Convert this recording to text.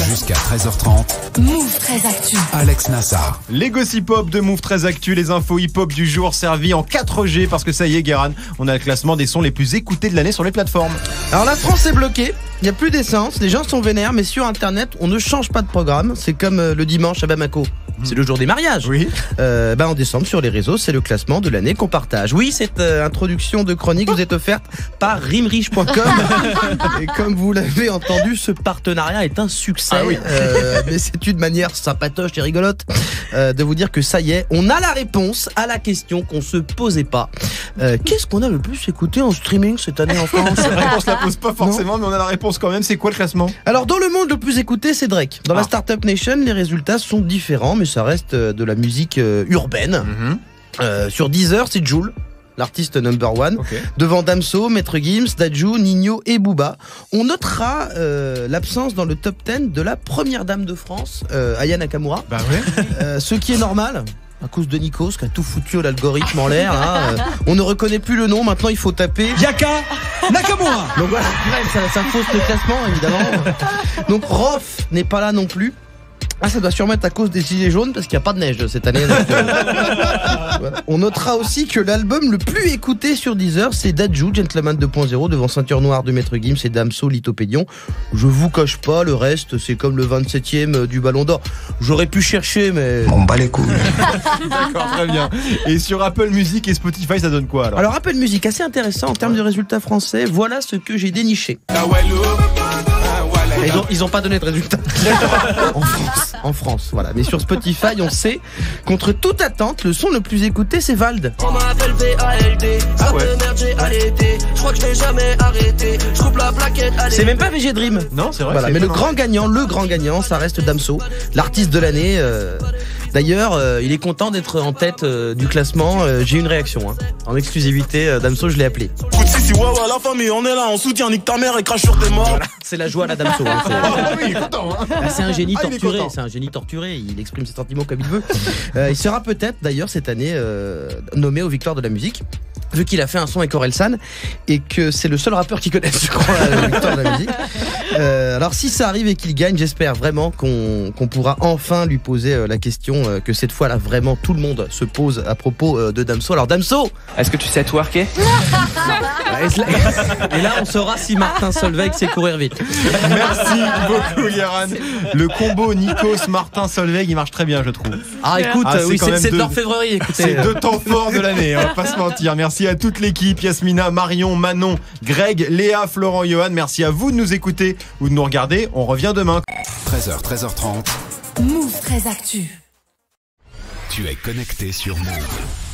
Jusqu'à 13h30. Move 13 Actu. Alex Nassar. Les gossip hop de Move 13 Actu, les infos hip-hop du jour servis en 4G parce que ça y est, Guéran, on a le classement des sons les plus écoutés de l'année sur les plateformes. Alors la France est bloquée, il n'y a plus d'essence, les gens sont vénères, mais sur internet on ne change pas de programme. C'est comme le dimanche à Bamako, c'est le jour des mariages. Oui. En décembre sur les réseaux, c'est le classement de l'année qu'on partage. Oui, cette introduction de chronique vous est offerte par rimrich.com. Et comme vous l'avez entendu, ce partenariat est un succès. Ah oui. Mais c'est une manière sympatoche et rigolote de vous dire que ça y est, on a la réponse à la question qu'on se posait pas. Qu'est-ce qu'on a le plus écouté en streaming cette année en France? C'est vrai qu'on se la pose pas forcément, mais on a la réponse quand même. C'est quoi le classement? Alors dans le monde, le plus écouté c'est Drake. Dans la Startup Nation, les résultats sont différents, mais ça reste de la musique urbaine. Sur Deezer, c'est Jul, l'artiste number one. Okay. Devant Damso, Maître Gims, Dadju, Nino et Booba. On notera l'absence dans le top 10 de la première dame de France, Aya Nakamura. Bah ouais. Ce qui est normal, à cause de Nikos qui a tout foutu l'algorithme en l'air. On ne reconnaît plus le nom, maintenant il faut taper Yaka Nakamura. Donc voilà, ça fausse le classement évidemment. Donc Rof n'est pas là non plus. Ça doit sûrement être à cause des gilets jaunes parce qu'il n'y a pas de neige cette année. Donc, voilà. On notera aussi que l'album le plus écouté sur Deezer, c'est Dadju, Gentleman 2.0, devant Ceinture Noire de Maître Gims et Damso, Lithopédion. Je vous cache pas, le reste, c'est comme le 27e du Ballon d'Or. J'aurais pu chercher, mais... On bat les couilles. D'accord, très bien. Et sur Apple Music et Spotify, ça donne quoi Alors Apple Music, assez intéressant en termes de résultats français. Voilà ce que j'ai déniché. Ils ont pas donné de résultats en France, voilà. Mais sur Spotify, on sait, contre toute attente, le son le plus écouté, c'est Vald. On m'appelle VALD, Ah ouais. de merde j'ai allaité, je crois que je n'ai jamais arrêté, je coupe la plaquette, allez. C'est même pas VG Dream. Non, c'est vrai. Voilà, c'est mais le étonnant. grand gagnant, ça reste Damso, l'artiste de l'année. D'ailleurs, il est content d'être en tête du classement. J'ai une réaction, en exclusivité. Damso, je l'ai appelé. Si, ouais, la famille, on est là, on soutient, nique ta mère et crache sur tes morts. Voilà, c'est la joie à la Damso. Ah oui, il est content, hein. C'est un génie il est torturé. content. C'est un génie torturé. Il exprime ses sentiments comme il veut. Il sera peut-être d'ailleurs cette année nommé aux Victoires de la musique, vu qu'il a fait un son avec Orelsan et que c'est le seul rappeur qui connaisse, je crois, la Victoire de la musique. Alors si ça arrive et qu'il gagne, j'espère vraiment qu'on pourra enfin lui poser la question que cette fois là vraiment tout le monde se pose à propos de Damso. Alors Damso, est-ce que tu sais twerker? et là on saura si Martin Solveig sait courir vite. Merci beaucoup, Guéran. Le combo Nikos-Martin Solveig, il marche très bien, je trouve. Écoute, oui, quand même c'est de deux- l'orfèvrerie. Écoutez, C'est deux temps forts de l'année, on va pas se mentir. Merci à toute l'équipe, Yasmina, Marion, Manon, Greg, Léa, Florent, Johan. Merci à vous de nous écouter ou de nous regarder. On revient demain. 13h, 13h30. Move 13 Actu. Tu es connecté sur Move.